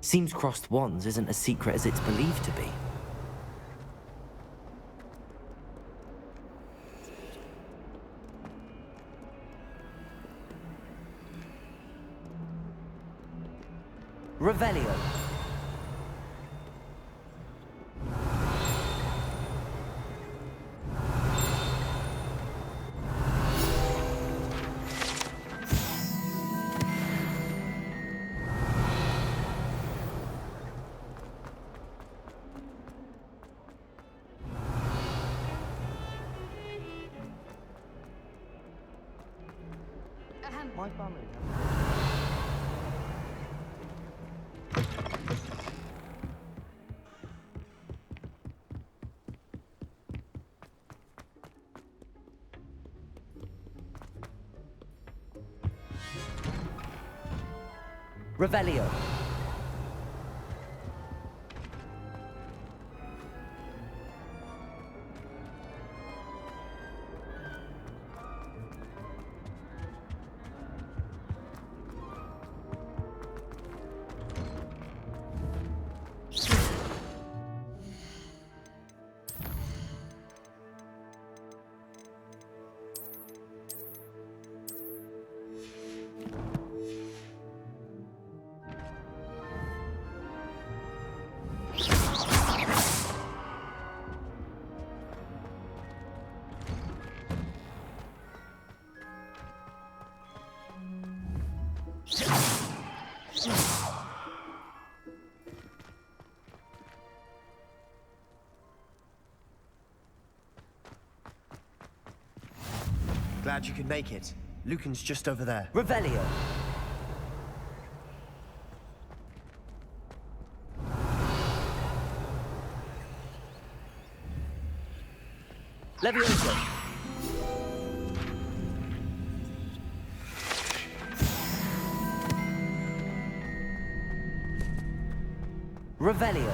Seems crossed wands isn't as secret as it's believed to be. Revelio. My family. Revelio. Glad you could make it. Lucan's just over there. Revelio. Levioso. Revelio.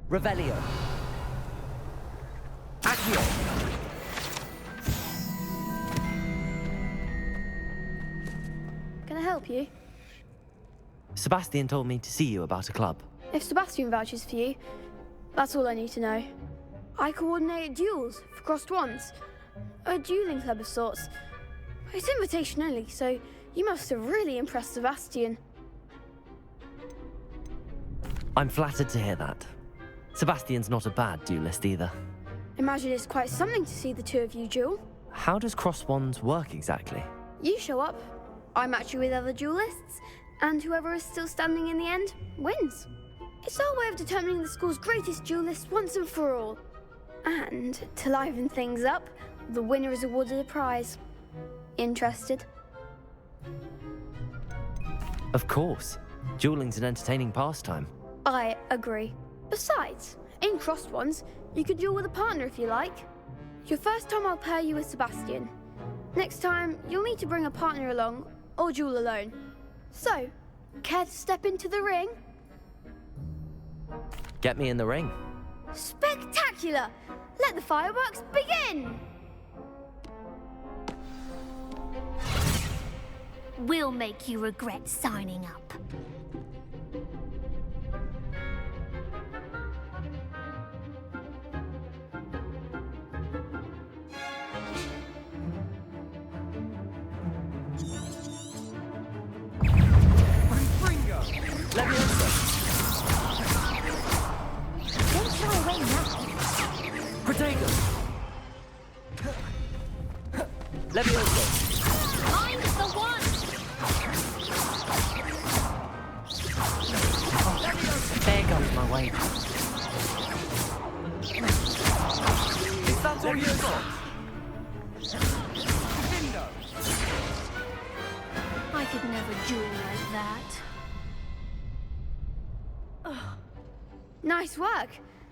Revelio. Accio. Can I help you? Sebastian told me to see you about a club. If Sebastian vouches for you, that's all I need to know. I coordinate duels for crossed wands. A dueling club of sorts. It's invitation only, so you must have really impressed Sebastian. I'm flattered to hear that. Sebastian's not a bad duelist either. Imagine it's quite something to see the two of you duel. How does cross wands work exactly? You show up, I match you with other duelists, and whoever is still standing in the end wins. It's our way of determining the school's greatest duelist once and for all. And to liven things up, the winner is awarded a prize. Interested? Of course. Dueling's an entertaining pastime. I agree. Besides, in crossed ones, you could duel with a partner if you like. Your first time I'll pair you with Sebastian. Next time, you'll need to bring a partner along, or duel alone. So, care to step into the ring? Get me in the ring. Spectacular! Let the fireworks begin! We'll make you regret signing up. Levioso. Don't fly away now. Protego. Levioso. I'm the one! wages. Is that all you've got? I could never duel like that. Nice work.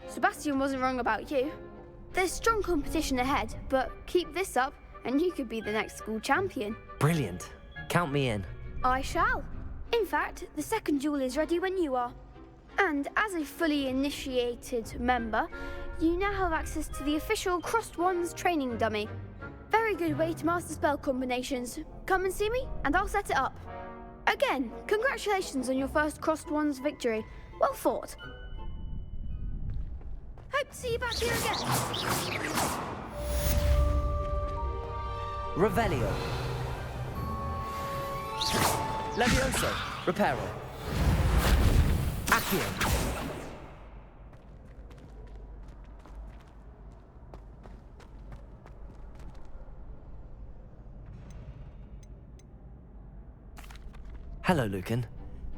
Sebastian wasn't wrong about you. There's strong competition ahead, but keep this up and you could be the next school champion. Brilliant. Count me in. I shall. In fact, the second duel is ready when you are. And as a fully initiated member, you now have access to the official Crossed Wands training dummy. Very good way to master spell combinations. Come and see me, and I'll set it up. Again, congratulations on your first Crossed Wands victory. Well fought. Hope to see you back here again. Revelio. Levioso. Reparo. Accio. Hello, Lucan.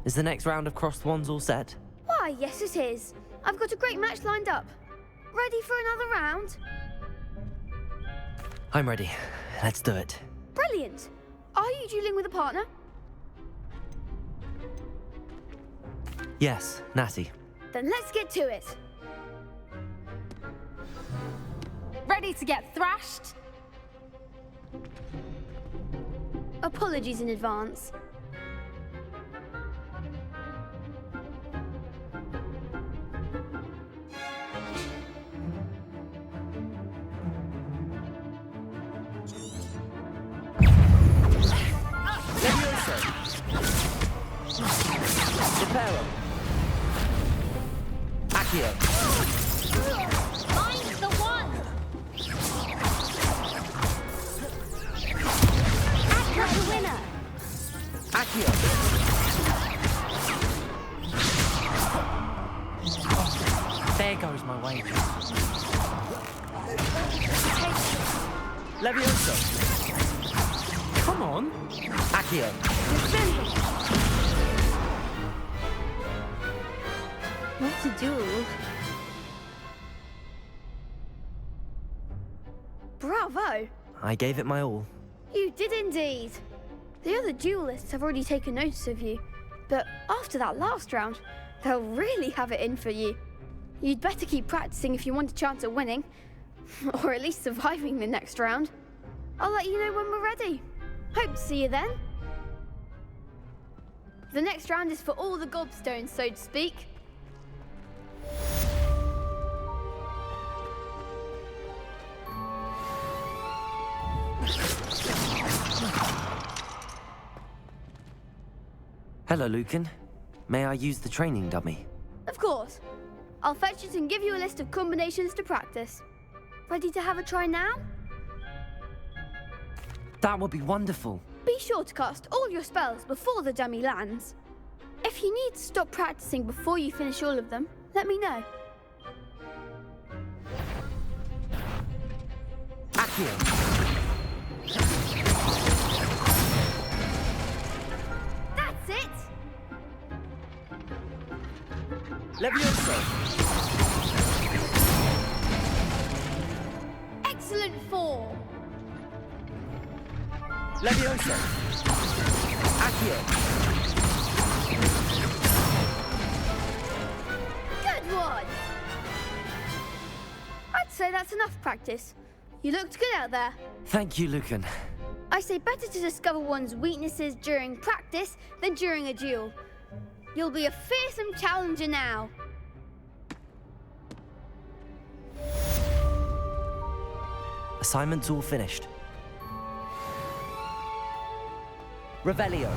Is the next round of Crossed Wands all set? Why, yes it is. I've got a great match lined up. Ready for another round? I'm ready. Let's do it. Brilliant. Are you dueling with a partner? Yes, Natty. Then let's get to it. Ready to get thrashed? Apologies in advance. Reparo. Accio. I'm the one! Accio the winner. Accio. There goes my wages. Levioso. Come on. Accio. What to do? Bravo! I gave it my all. You did indeed. The other duelists have already taken notice of you, but after that last round, they'll really have it in for you. You'd better keep practicing if you want a chance at winning, or at least surviving the next round. I'll let you know when we're ready. Hope to see you then. The next round is for all the gobstones, so to speak. Hello, Lucan. May I use the training dummy? Of course. I'll fetch it and give you a list of combinations to practice. Ready to have a try now? That would be wonderful. Be sure to cast all your spells before the dummy lands. If you need to stop practicing before you finish all of them, let me know. Accio. That's it! Levioso. Excellent form! Levioso. Accio. Good one! I'd say that's enough practice. You looked good out there. Thank you, Lucan. I say better to discover one's weaknesses during practice than during a duel. You'll be a fearsome challenger now. Assignment's all finished. Revelio.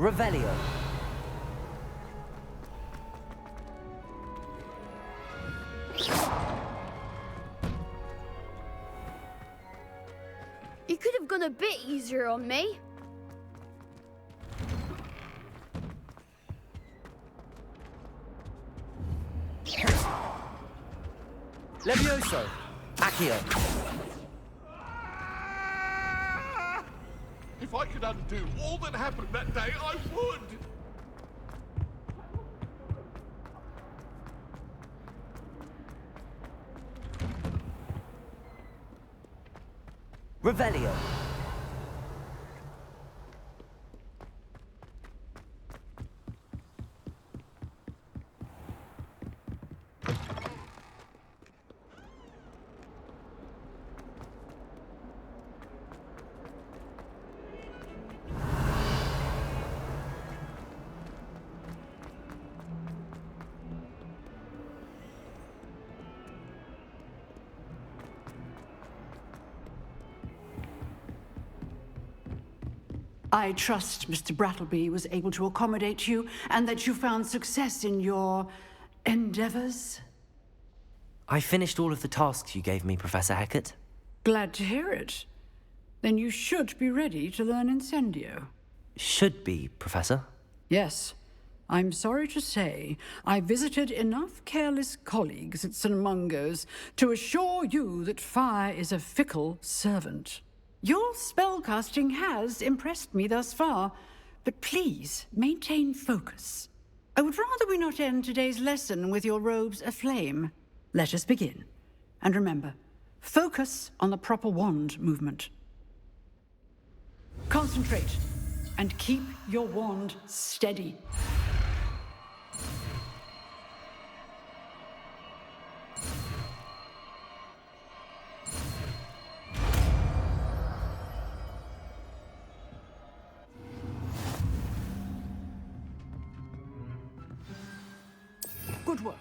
Revelio. You could have gone a bit easier on me. Levioso. Accio. If I could undo all that happened that day, I would! Revelio. I trust Mr. Brattleby was able to accommodate you and that you found success in your endeavors. I finished all of the tasks you gave me, Professor Hecat. Glad to hear it. Then you should be ready to learn Incendio. Should be, Professor. Yes. I'm sorry to say, I visited enough careless colleagues at St. Mungo's to assure you that fire is a fickle servant. Your spellcasting has impressed me thus far, but please maintain focus. I would rather we not end today's lesson with your robes aflame. Let us begin. And remember, focus on the proper wand movement. Concentrate, and keep your wand steady. Good work.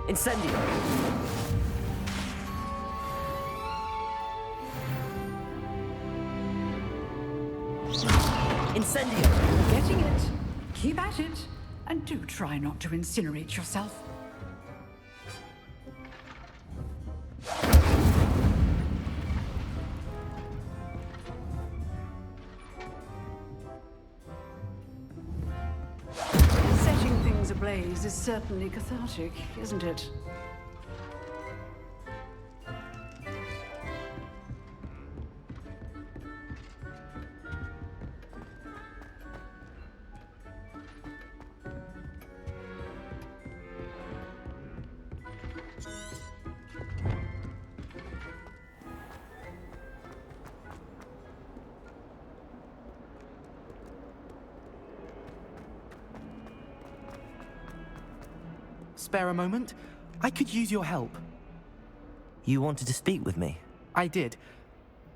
Incendio. Incendio. Getting it. Keep at it. And do try not to incinerate yourself. Setting things ablaze is certainly cathartic, isn't it? Spare a moment? I could use your help. You wanted to speak with me? I did.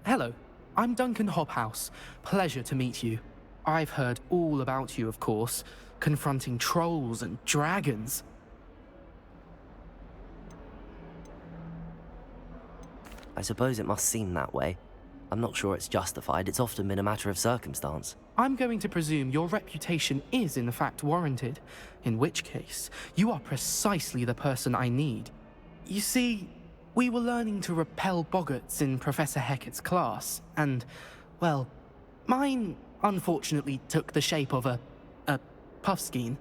Hello, I'm Duncan Hobhouse. Pleasure to meet you. I've heard all about you, of course, confronting trolls and dragons. I suppose it must seem that way. I'm not sure it's justified. It's often been a matter of circumstance. I'm going to presume your reputation is in fact warranted, in which case, you are precisely the person I need. You see, we were learning to repel boggarts in Professor Hecat's class, and, well, mine unfortunately took the shape of a puffskein.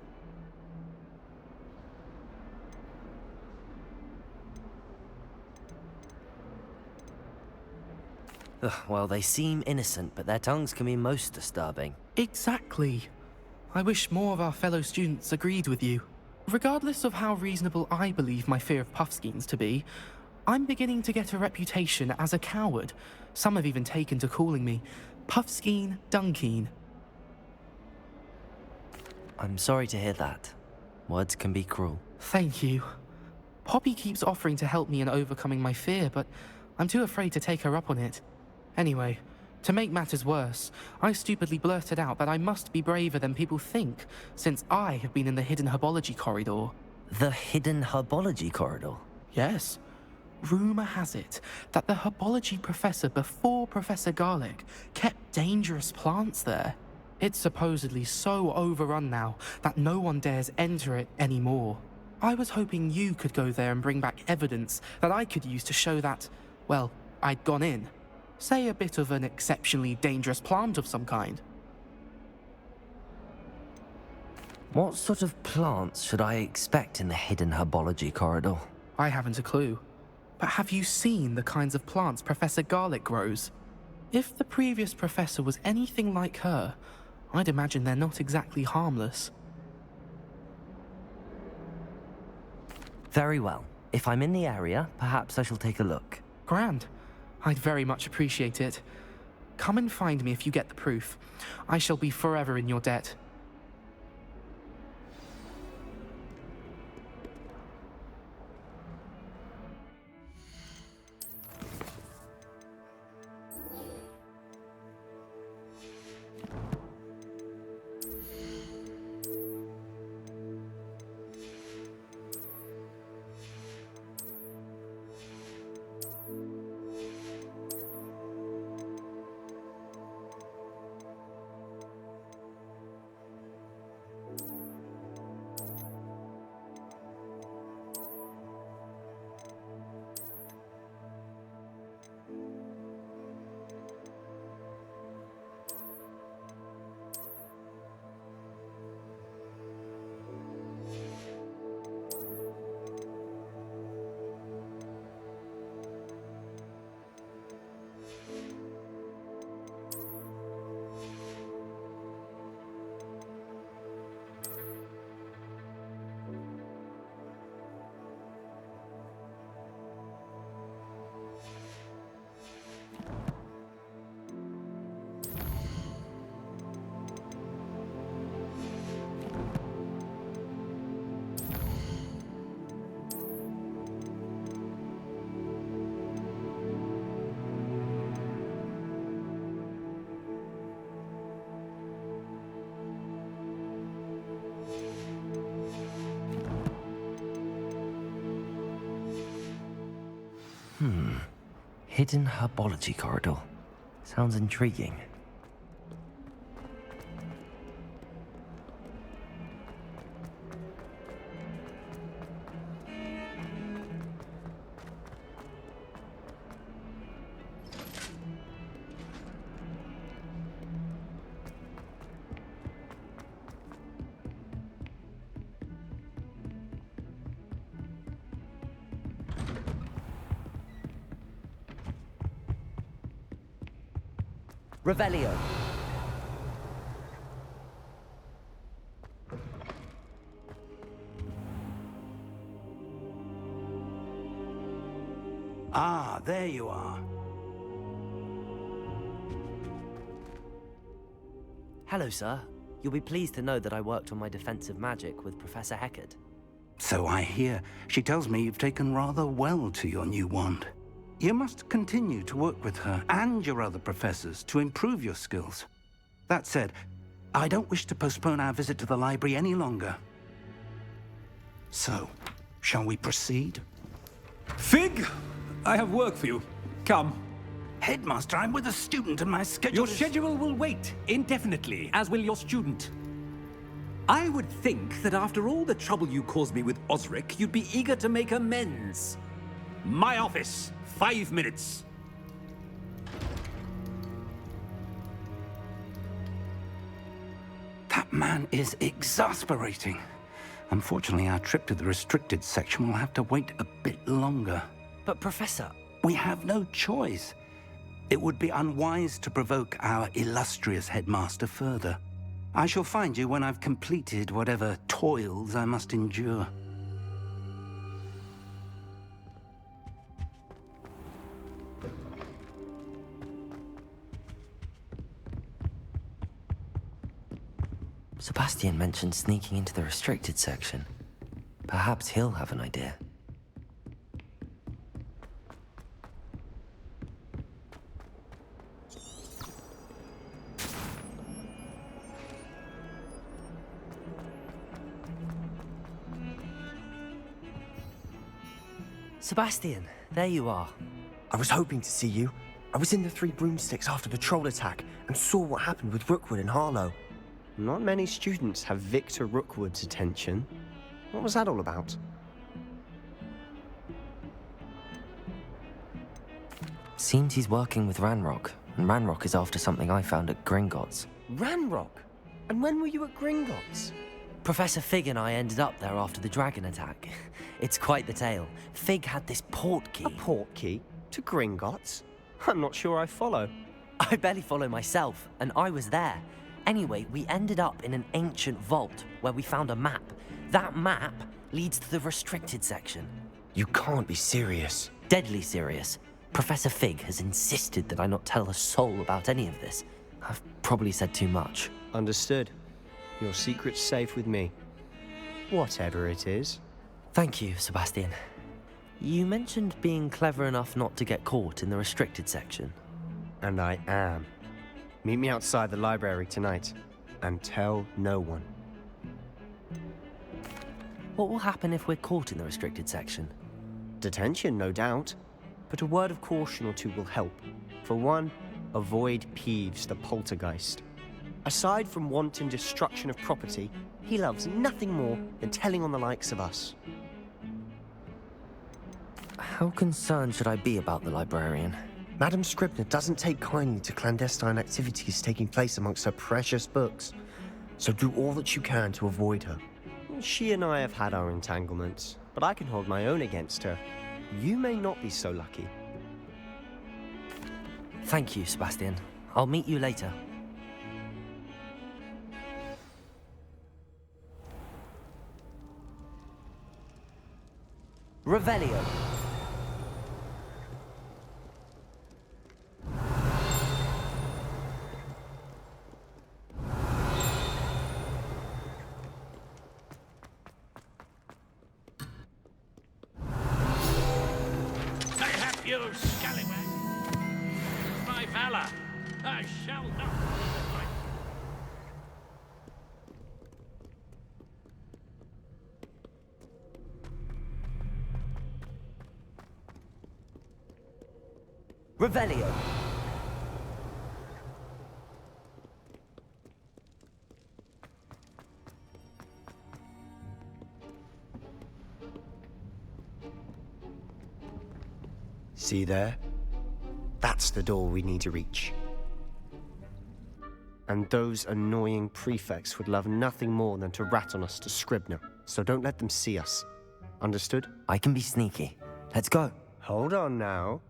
Ugh, well, they seem innocent, but their tongues can be most disturbing. Exactly. I wish more of our fellow students agreed with you. Regardless of how reasonable I believe my fear of puffskeins to be, I'm beginning to get a reputation as a coward. Some have even taken to calling me Puffskein Dunkeen. I'm sorry to hear that. Words can be cruel. Thank you. Poppy keeps offering to help me in overcoming my fear, but I'm too afraid to take her up on it. Anyway, to make matters worse, I stupidly blurted out that I must be braver than people think, since I have been in the hidden herbology corridor. The hidden herbology corridor? Yes. Rumour has it that the herbology professor before Professor Garlic kept dangerous plants there. It's supposedly so overrun now that no one dares enter it anymore. I was hoping you could go there and bring back evidence that I could use to show that, well, I'd gone in. Say a bit of an exceptionally dangerous plant of some kind. What sort of plants should I expect in the hidden herbology corridor? I haven't a clue. But have you seen the kinds of plants Professor Garlic grows? If the previous professor was anything like her, I'd imagine they're not exactly harmless. Very well. If I'm in the area, perhaps I shall take a look. Grand. I'd very much appreciate it. Come and find me if you get the proof. I shall be forever in your debt. Hidden herbology corridor. Sounds intriguing. Revelio. Ah, there you are. Hello, sir. You'll be pleased to know that I worked on my defensive magic with Professor Heckard. So I hear. She tells me you've taken rather well to your new wand. You must continue to work with her and your other professors to improve your skills. That said, I don't wish to postpone our visit to the library any longer. So, shall we proceed? Fig, I have work for you. Come. Headmaster, I'm with a student and my schedule Your schedule will wait indefinitely, as will your student. I would think that after all the trouble you caused me with Osric, you'd be eager to make amends. My office. 5 minutes. That man is exasperating. Unfortunately, our trip to the restricted section will have to wait a bit longer. But Professor... We have no choice. It would be unwise to provoke our illustrious headmaster further. I shall find you when I've completed whatever toils I must endure. Sebastian mentioned sneaking into the restricted section. Perhaps he'll have an idea. Sebastian, there you are. I was hoping to see you. I was in the Three Broomsticks after the troll attack and saw what happened with Rookwood and Harlow. Not many students have Victor Rookwood's attention. What was that all about? Seems he's working with Ranrock, and Ranrock is after something I found at Gringotts. Ranrock? And when were you at Gringotts? Professor Fig and I ended up there after the dragon attack. It's quite the tale. Fig had this port key. A port key? To Gringotts? I'm not sure I follow. I barely follow myself, and I was there. Anyway, we ended up in an ancient vault where we found a map. That map leads to the restricted section. You can't be serious. Deadly serious. Professor Fig has insisted that I not tell a soul about any of this. I've probably said too much. Understood. Your secret's safe with me. Whatever it is. Thank you, Sebastian. You mentioned being clever enough not to get caught in the restricted section. And I am. Meet me outside the library tonight, and tell no one. What will happen if we're caught in the restricted section? Detention, no doubt. But a word of caution or two will help. For one, avoid Peeves, the poltergeist. Aside from wanton destruction of property, he loves nothing more than telling on the likes of us. How concerned should I be about the librarian? Madam Scribner doesn't take kindly to clandestine activities taking place amongst her precious books, so do all that you can to avoid her. She and I have had our entanglements, but I can hold my own against her. You may not be so lucky. Thank you, Sebastian. I'll meet you later. Revelio. You scallywag! My valor, I shall not fight. Revelio. See there? That's the door we need to reach. And those annoying prefects would love nothing more than to rat on us to Scribner, so don't let them see us. Understood? I can be sneaky. Let's go. Hold on now.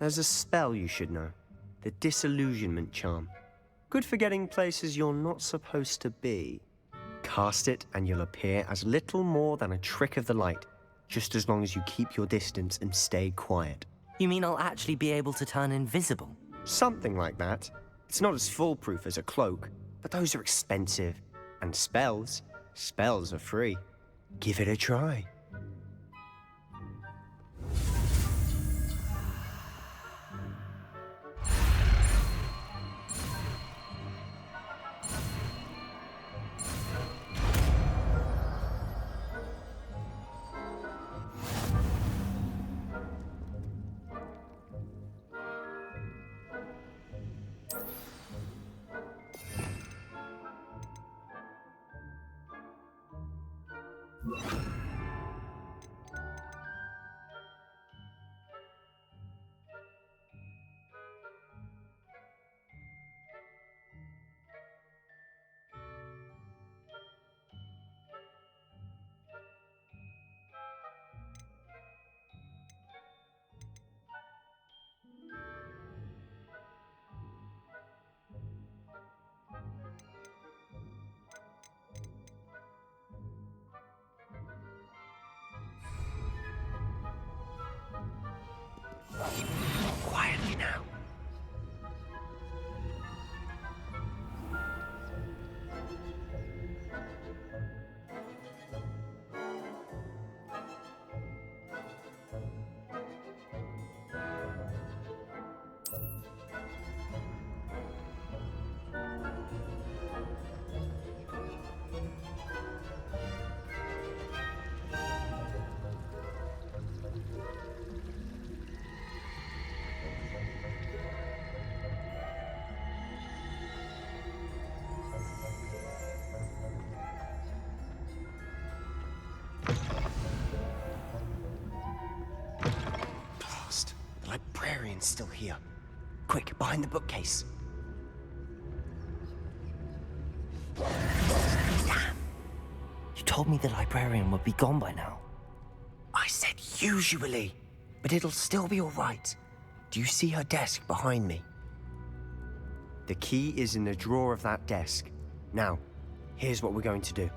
There's a spell you should know. The Disillusionment Charm. Good for getting places you're not supposed to be. Cast it and you'll appear as little more than a trick of the light, just as long as you keep your distance and stay quiet. You mean I'll actually be able to turn invisible? Something like that. It's not as foolproof as a cloak, but those are expensive. And spells are free. Give it a try. librarian's still here. Quick, behind the bookcase. Damn. You told me the librarian would be gone by now. I said usually, but it'll still be all right. Do you see her desk behind me? The key is in the drawer of that desk. Now, here's what we're going to do.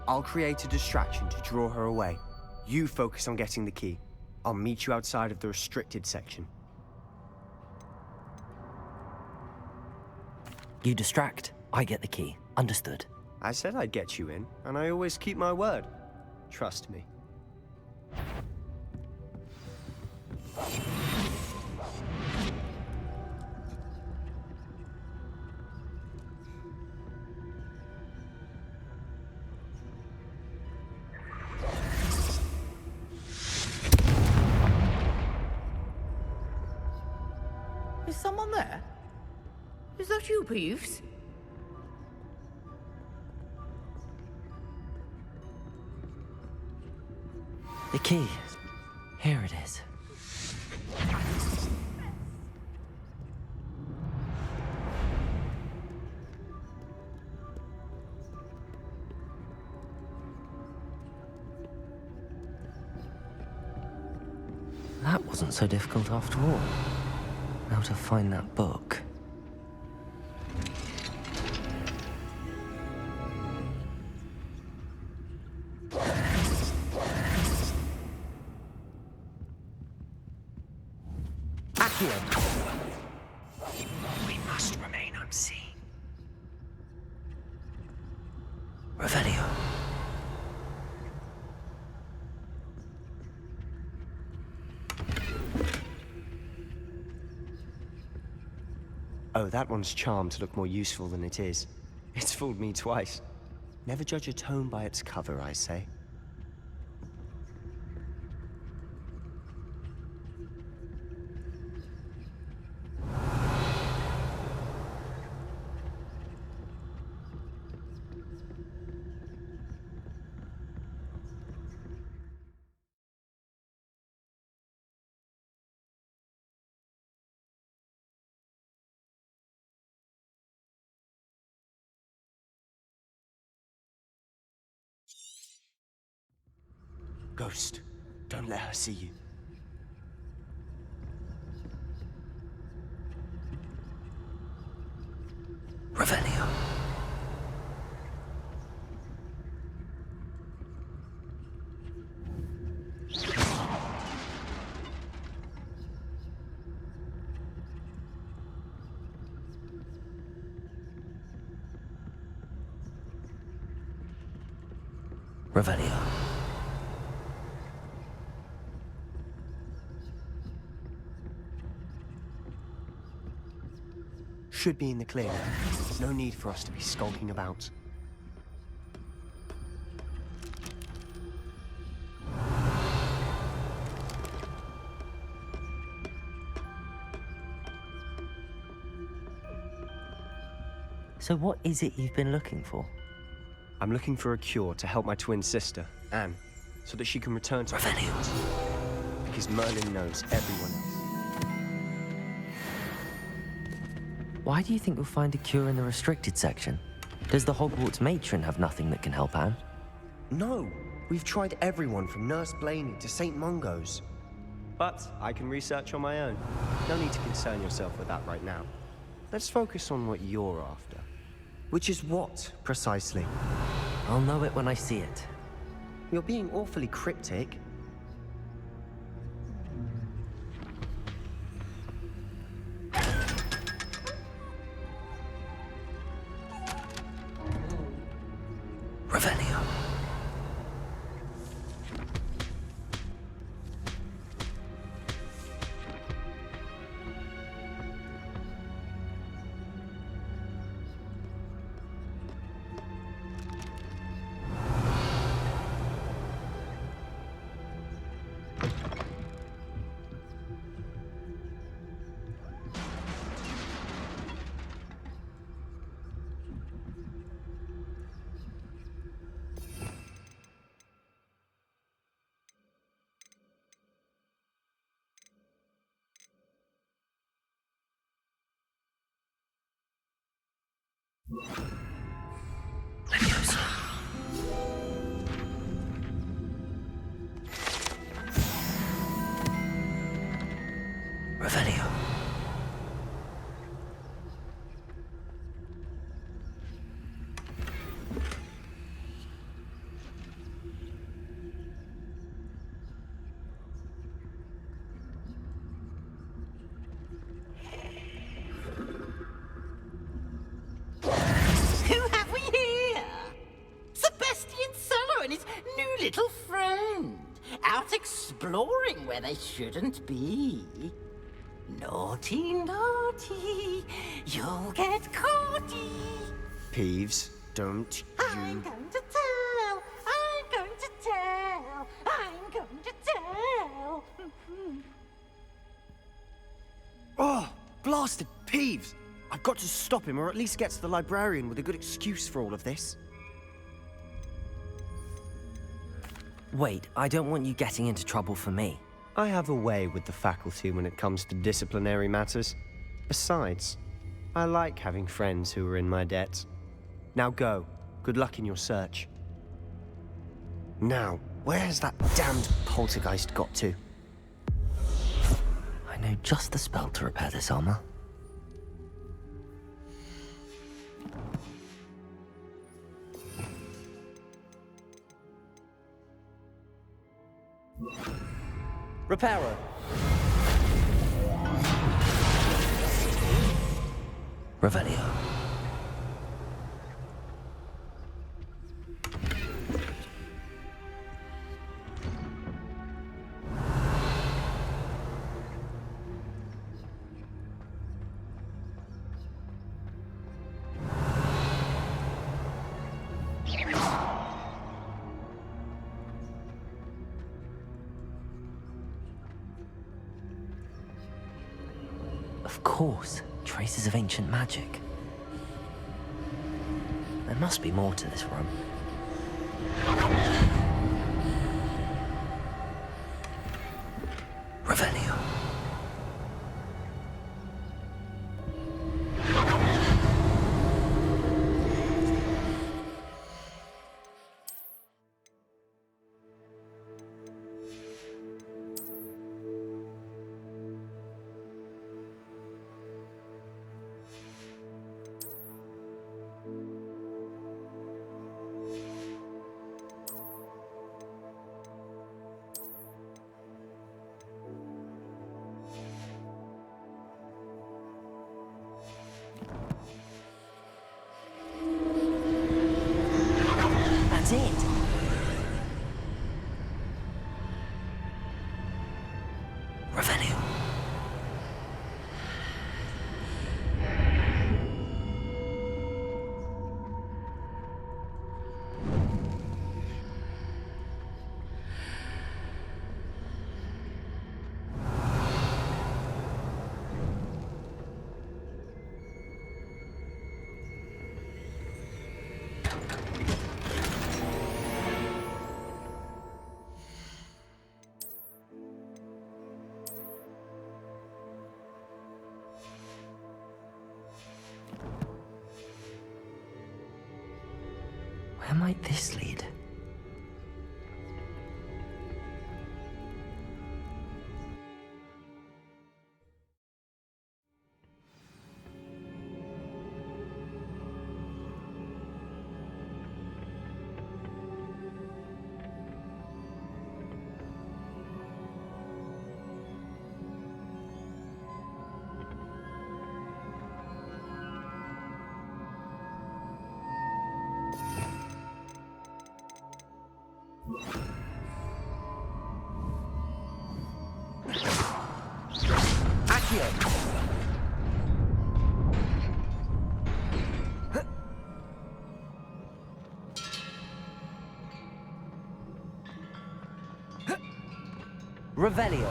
I'll create a distraction to draw her away. You focus on getting the key. I'll meet you outside of the restricted section. You distract, I get the key. Understood. I said I'd get you in, and I always keep my word. Trust me. Is someone there? Is that you, Peeves? The key. Here it is. That wasn't so difficult after all. Now to find that book. We must remain unseen. Revelio. Oh, that one's charmed to look more useful than it is. It's fooled me twice. Never judge a tome by its cover, I say. Ghost, don't let her see you. Revelio. Revelio. Should be in the clear now. No need for us to be skulking about. So what is it you've been looking for? I'm looking for a cure to help my twin sister, Anne, so that she can return to Hogwarts. Because Merlin knows everyone else. Why do you think you'll find a cure in the restricted section? Does the Hogwarts matron have nothing that can help Anne? No, we've tried everyone from Nurse Blaney to St. Mungo's. But I can research on my own. No need to concern yourself with that right now. Let's focus on what you're after. Which is what, precisely? I'll know it when I see it. You're being awfully cryptic. Revelio. Leviosa. Revelio. Who have we here? Sebastian Solo and his new little friend. Out exploring where they shouldn't be. Naughty, naughty. You'll get caughty. Peeves, don't I'm you... going to tell. I'm going to tell. I'm going to tell. Oh, blasted Peeves! I've got to stop him, or at least get to the librarian with a good excuse for all of this. Wait, I don't want you getting into trouble for me. I have a way with the faculty when it comes to disciplinary matters. Besides, I like having friends who are in my debt. Now go. Good luck in your search. Now, where has that damned poltergeist got to? I know just the spell to repair this armor. Reparo. Revelio. Of course, traces of ancient magic. There must be more to this room. Revelio. That's it. Revelio. Where might this lead? Revelio.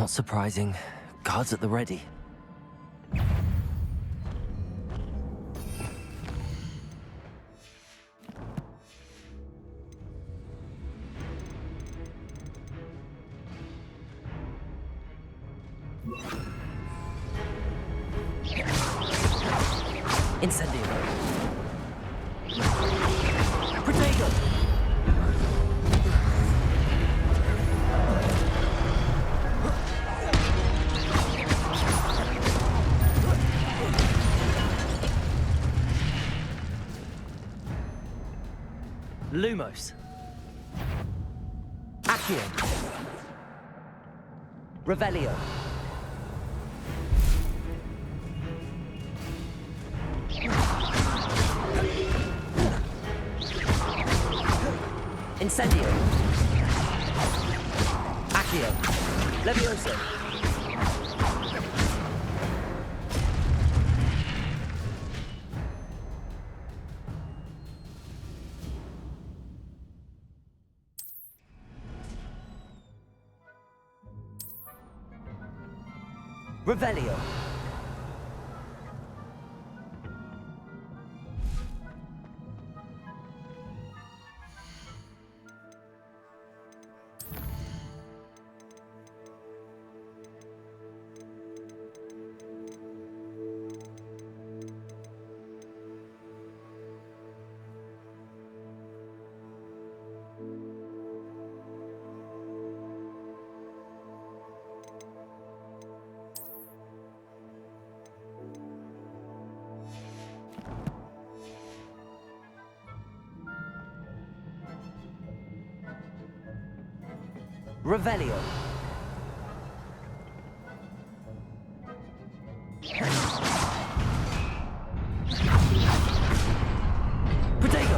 Not surprising. Guards at the ready. Incendio. Protego. Lumos. Accio. Revelio. Incendio. Accio. Levioso. Revelio. Revelio. Protego.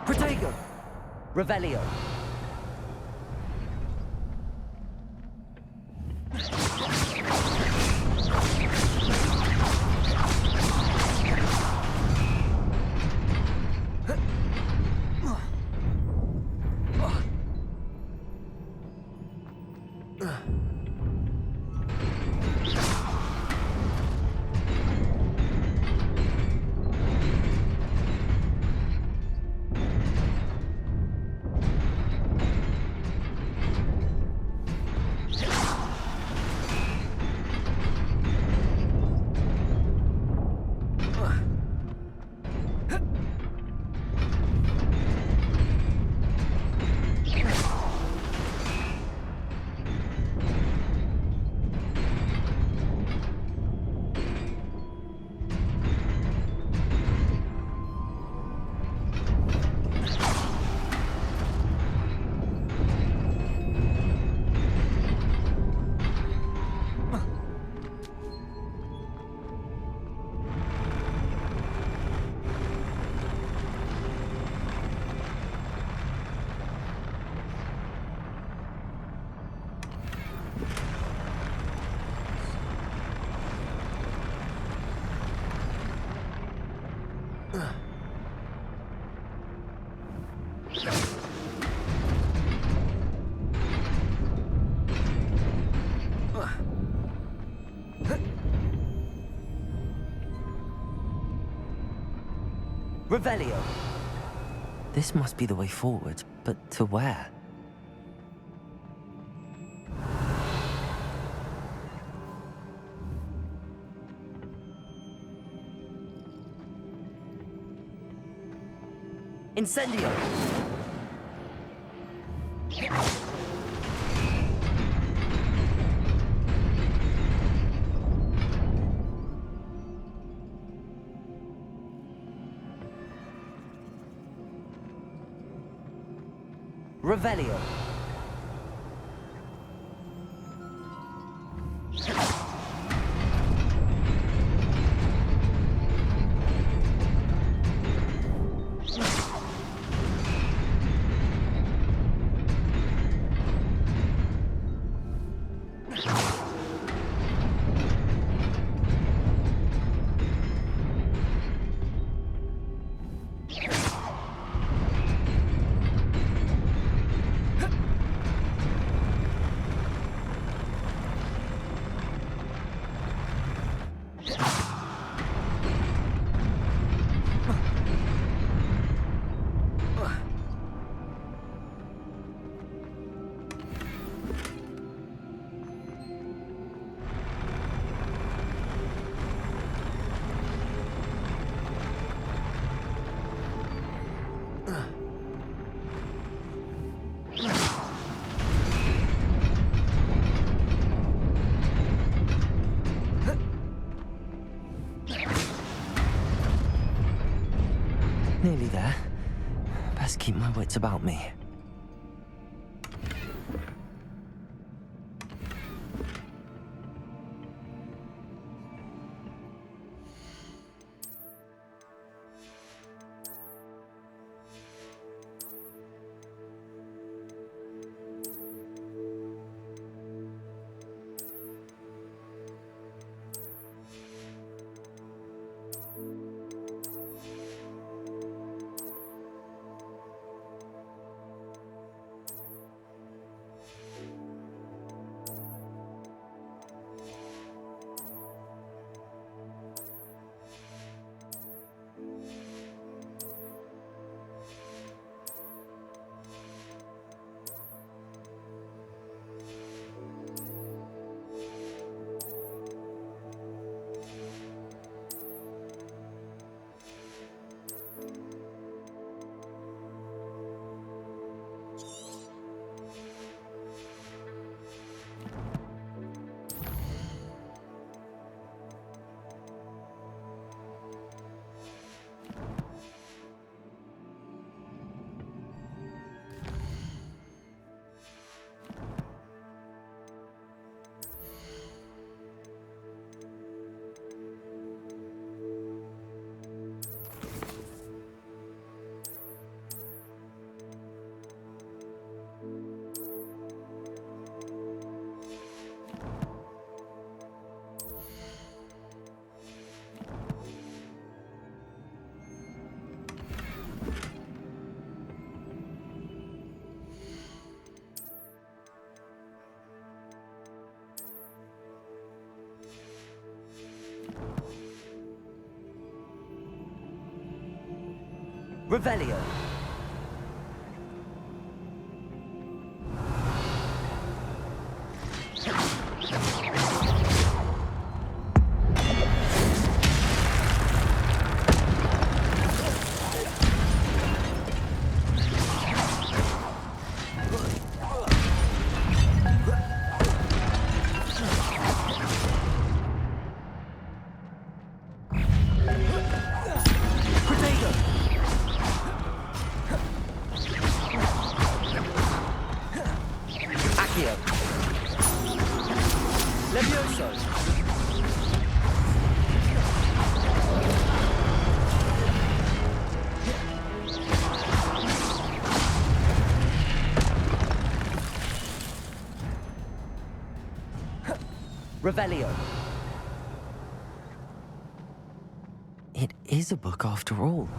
Protego. Revelio. Revelio. This must be the way forward, but to where? Incendio. Revelio. Nearly there. Best keep my wits about me. Revelio. Revelio. It is a book after all.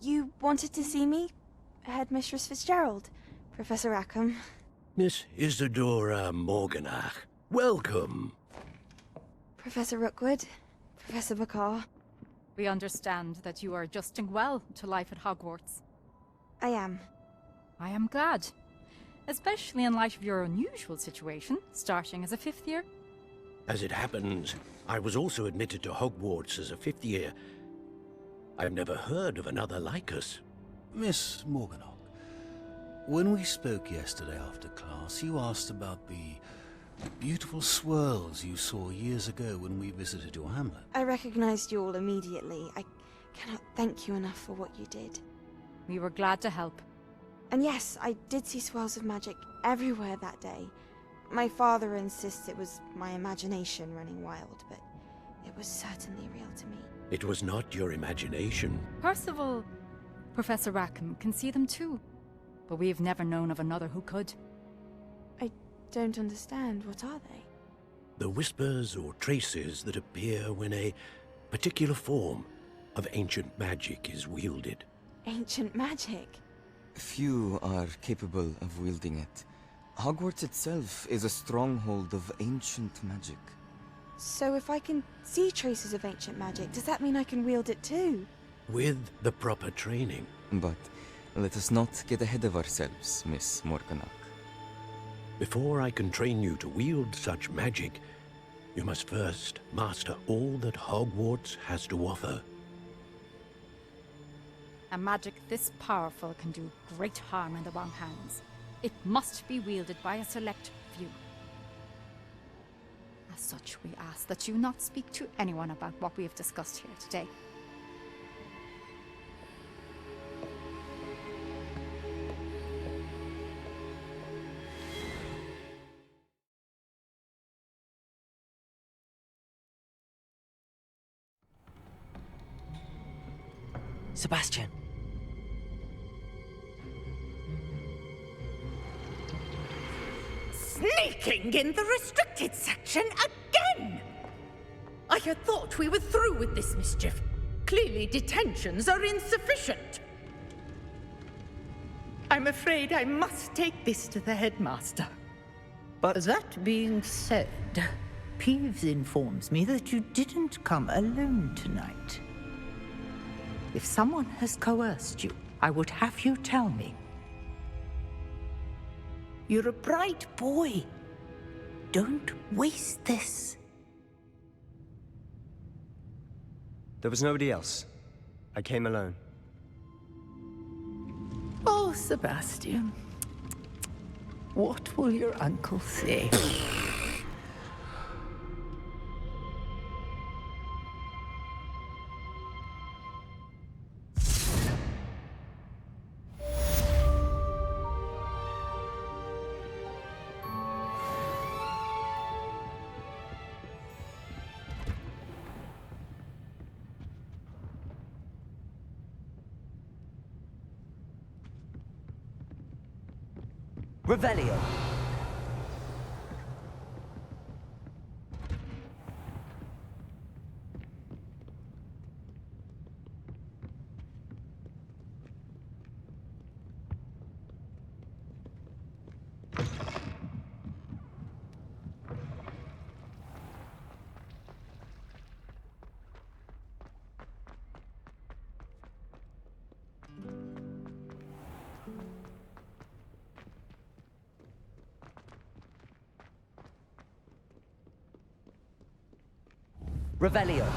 You wanted to see me? Headmistress Fitzgerald, Professor Rackham. Miss Isadora Morganach, welcome. Professor Rookwood, Professor Bakar. We understand that you are adjusting well to life at Hogwarts. I am. I am glad. Especially in light of your unusual situation, starting as a 5th year. As it happens, I was also admitted to Hogwarts as a 5th year. I've never heard of another like us. Miss Morganach, when we spoke yesterday after class, you asked about the beautiful swirls you saw years ago when we visited your hamlet. I recognized you all immediately. I cannot thank you enough for what you did. We were glad to help. And yes, I did see swirls of magic everywhere that day. My father insists it was my imagination running wild, but it was certainly real to me. It was not your imagination. Percival, Professor Rackham can see them too. But we've never known of another who could. I don't understand. What are they? The whispers or traces that appear when a particular form of ancient magic is wielded. Ancient magic? Few are capable of wielding it. Hogwarts itself is a stronghold of ancient magic. So if I can see traces of ancient magic, does that mean I can wield it too? With the proper training. But let us not get ahead of ourselves, Miss Morganach. Before I can train you to wield such magic, you must first master all that Hogwarts has to offer. A magic this powerful can do great harm in the wrong hands. It must be wielded by a select few. As such, we ask that you not speak to anyone about what we have discussed here today. Sebastian. Sneaking in the restricted section again! I had thought we were through with this mischief. Clearly detentions are insufficient. I'm afraid I must take this to the headmaster. But that being said, Peeves informs me that you didn't come alone tonight. If someone has coerced you, I would have you tell me. You're a bright boy. Don't waste this. There was nobody else. I came alone. Oh, Sebastian. What will your uncle say? Revelio. Revelio.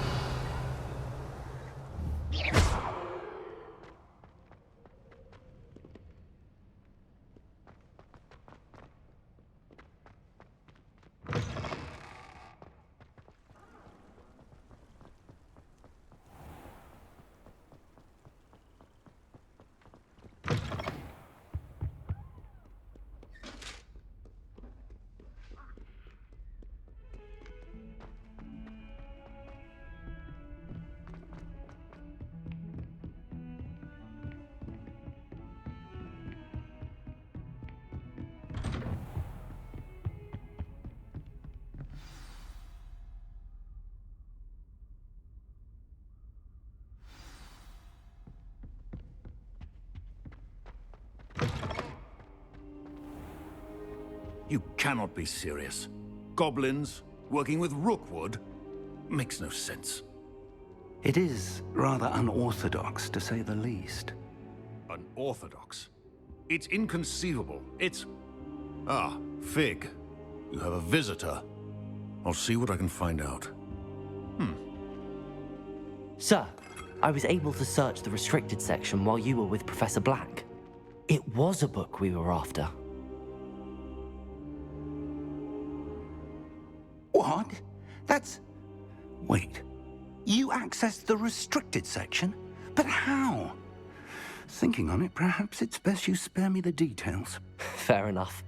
You cannot be serious. Goblins working with Rookwood? Makes no sense. It is rather unorthodox, to say the least. Unorthodox? It's inconceivable. It's... Ah, Fig. You have a visitor. I'll see what I can find out. Sir, I was able to search the restricted section while you were with Professor Black. It was a book we were after. What? That's... Wait. You accessed the restricted section? But how? Thinking on it, perhaps it's best you spare me the details. Fair enough.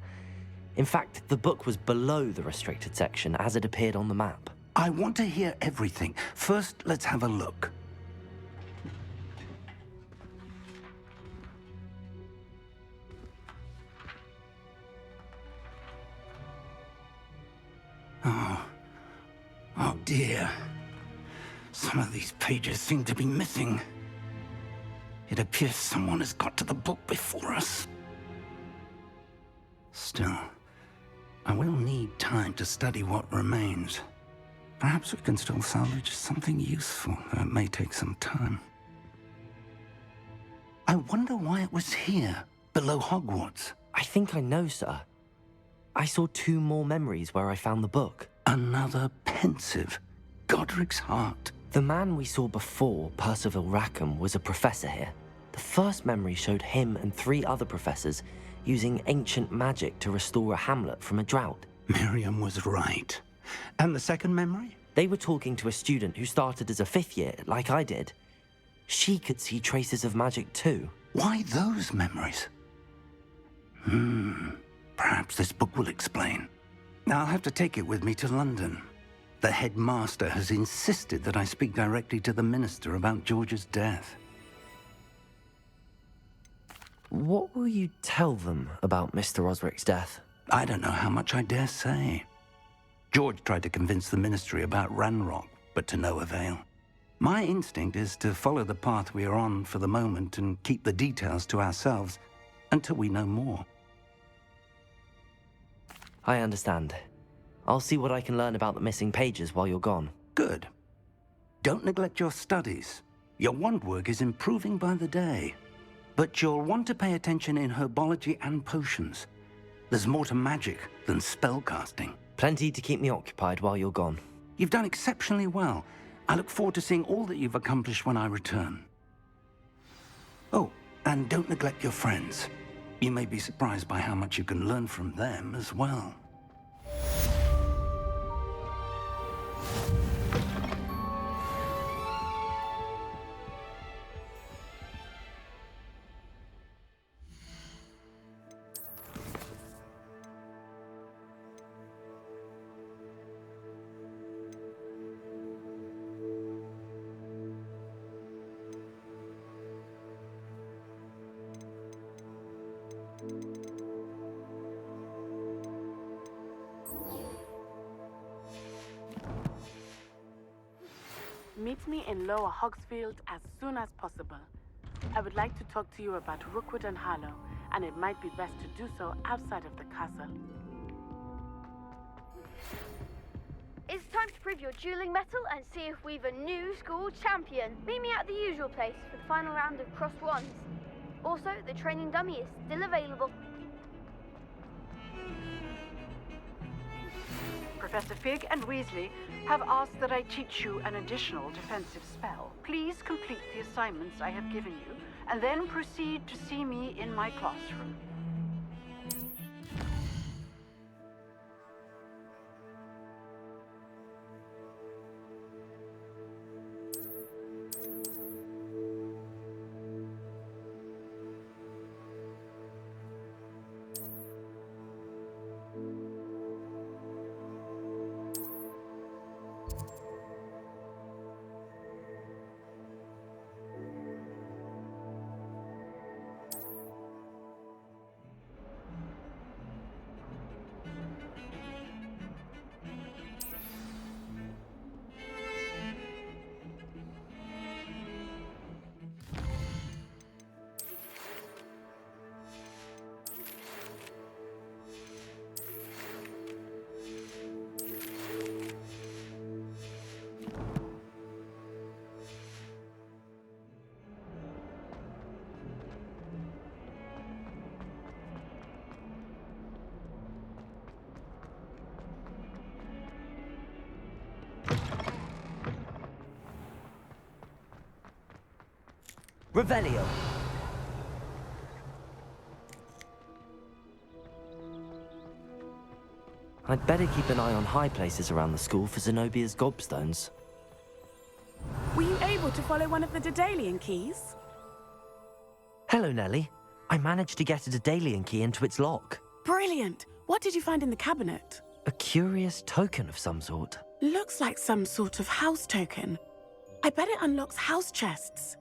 In fact, the book was below the restricted section as it appeared on the map. I want to hear everything. First, let's have a look. Oh dear. Some of these pages seem to be missing. It appears someone has got to the book before us. Still, I will need time to study what remains. Perhaps we can still salvage something useful, though it may take some time. I wonder why it was here, below Hogwarts. I think I know, sir. I saw 2 more memories where I found the book. Another pensive. Godric's heart. The man we saw before, Percival Rackham, was a professor here. The first memory showed him and 3 other professors using ancient magic to restore a hamlet from a drought. Miriam was right. And the second memory? They were talking to a student who started as a 5th year, like I did. She could see traces of magic too. Why those memories? Perhaps this book will explain. Now I'll have to take it with me to London. The headmaster has insisted that I speak directly to the minister about George's death. What will you tell them about Mr. Osric's death? I don't know how much I dare say. George tried to convince the ministry about Ranrock, but to no avail. My instinct is to follow the path we are on for the moment and keep the details to ourselves until we know more. I understand. I'll see what I can learn about the missing pages while you're gone. Good. Don't neglect your studies. Your wand work is improving by the day. But you'll want to pay attention in herbology and potions. There's more to magic than spellcasting. Plenty to keep me occupied while you're gone. You've done exceptionally well. I look forward to seeing all that you've accomplished when I return. Oh, and don't neglect your friends. You may be surprised by how much you can learn from them as well. Meet me in Lower Hogsfield as soon as possible. I would like to talk to you about Rookwood and Harlow, and it might be best to do so outside of the castle. It's time to prove your dueling mettle and see if we've a new school champion. Meet me at the usual place for the final round of crossed wands. Also, the training dummy is still available. Professor Fig and Weasley have asked that I teach you an additional defensive spell. Please complete the assignments I have given you, and then proceed to see me in my classroom. Revelio. I'd better keep an eye on high places around the school for Zenobia's gobstones. Were you able to follow one of the Daedalian keys? Hello, Nellie. I managed to get a Daedalian key into its lock. Brilliant! What did you find in the cabinet? A curious token of some sort. Looks like some sort of house token. I bet it unlocks house chests.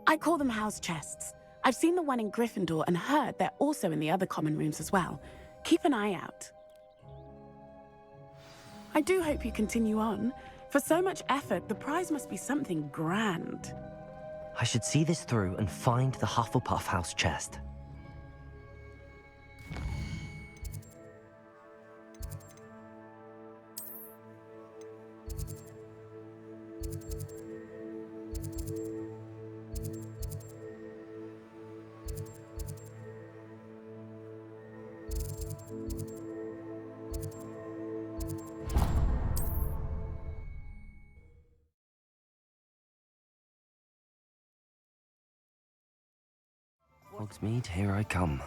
I call them house chests. I've seen the one in Gryffindor and heard they're also in the other common rooms as well. Keep an eye out. I do hope you continue on. For so much effort, the prize must be something grand. I should see this through and find the Hufflepuff house chest. Hogsmeade, here I come.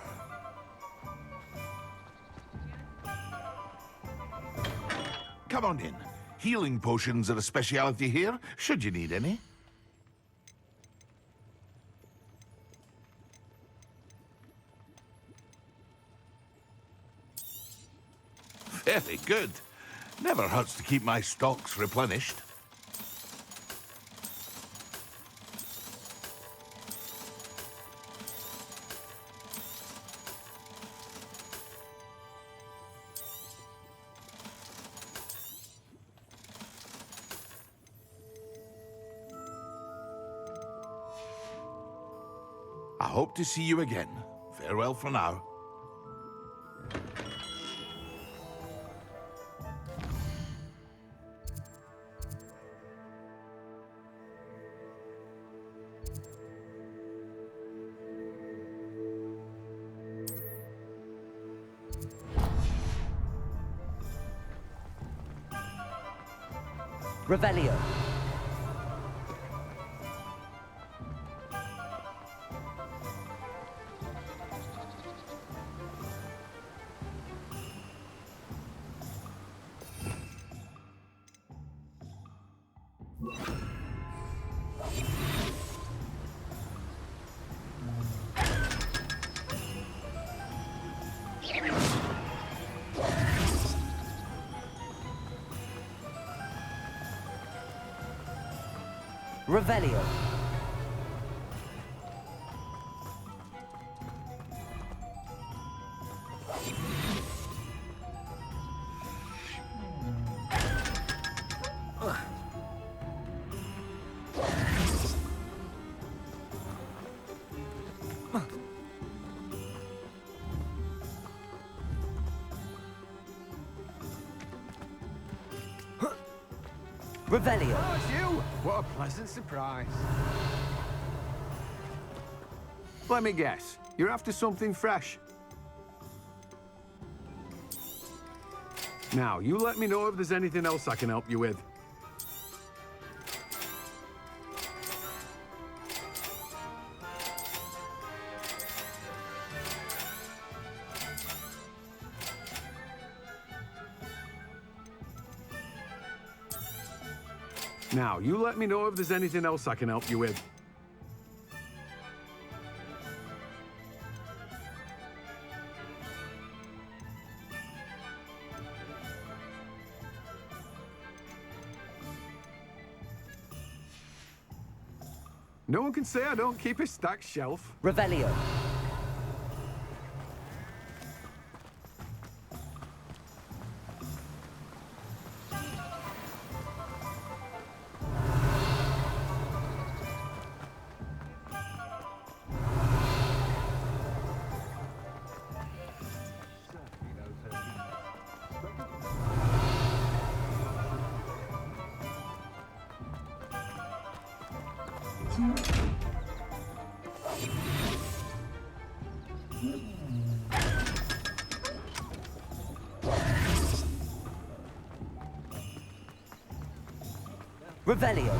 Come on in. Healing potions are a speciality here, should you need any. Very good. Never hurts to keep my stocks replenished. I hope to see you again. Farewell for now. Revelio. Revelio. Revelio. Oh, it's you! What a pleasant surprise. Let me guess. You're after something fresh. Now, you let me know if there's anything else I can help you with. Now, you let me know if there's anything else I can help you with. No one can say I don't keep a stacked shelf. Revelio. Revelio.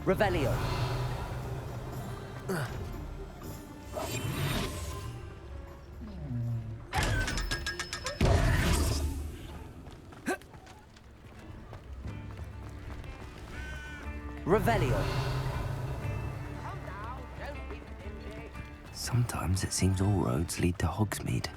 Revelio. Revelio. Sometimes it seems all roads lead to Hogsmeade.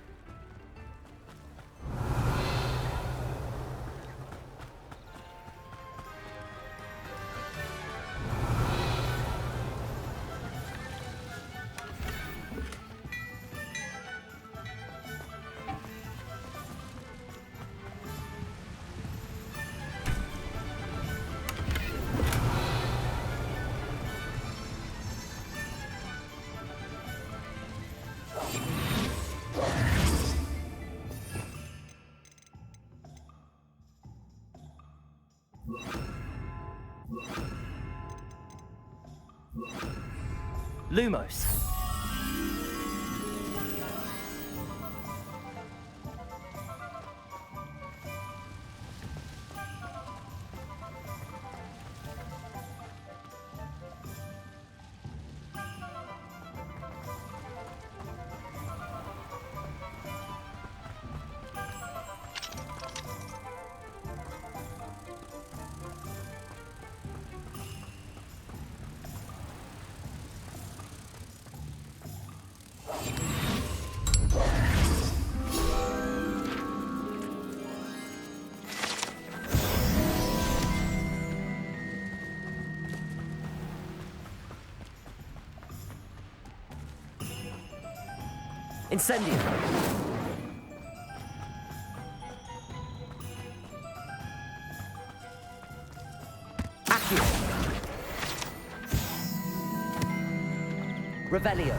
Lumos. Incendio. Accio. Revelio.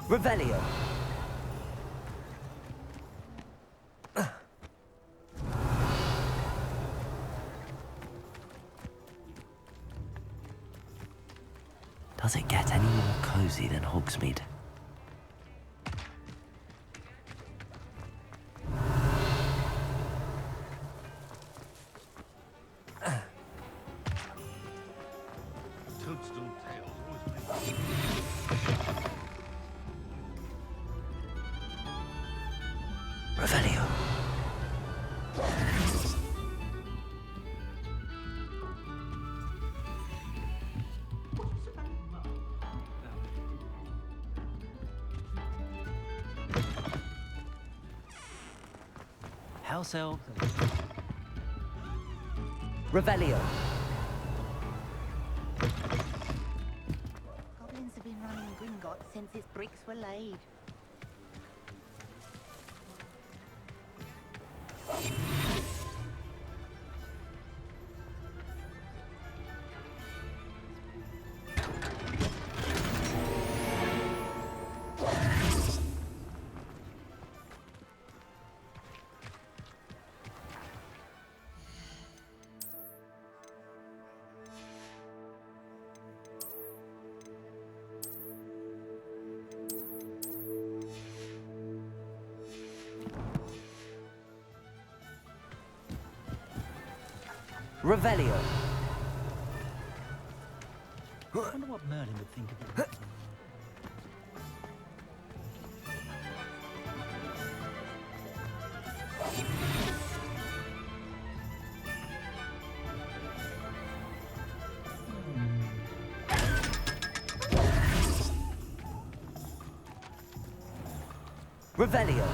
Revelio. Does it get any more cozy than Hogsmeade? Revelio. House elves. Revelio. Goblins have been running Gringotts since its bricks were laid. Revelio. I wonder what Merlin would think of it. Revelio.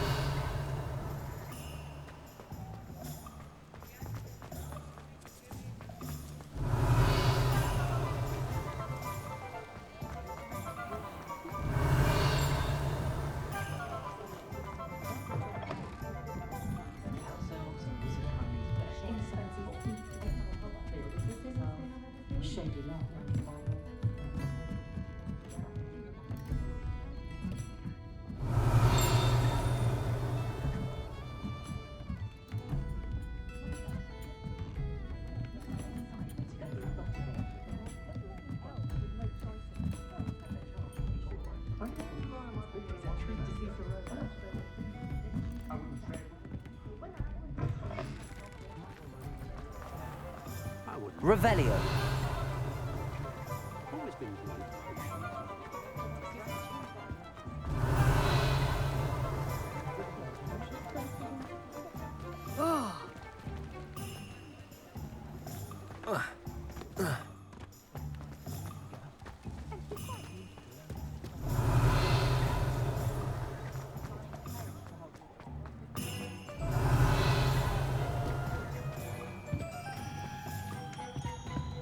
Revelio.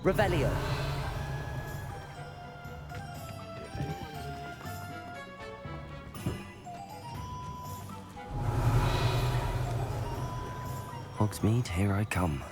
Revelio. Hogsmeade, here I come.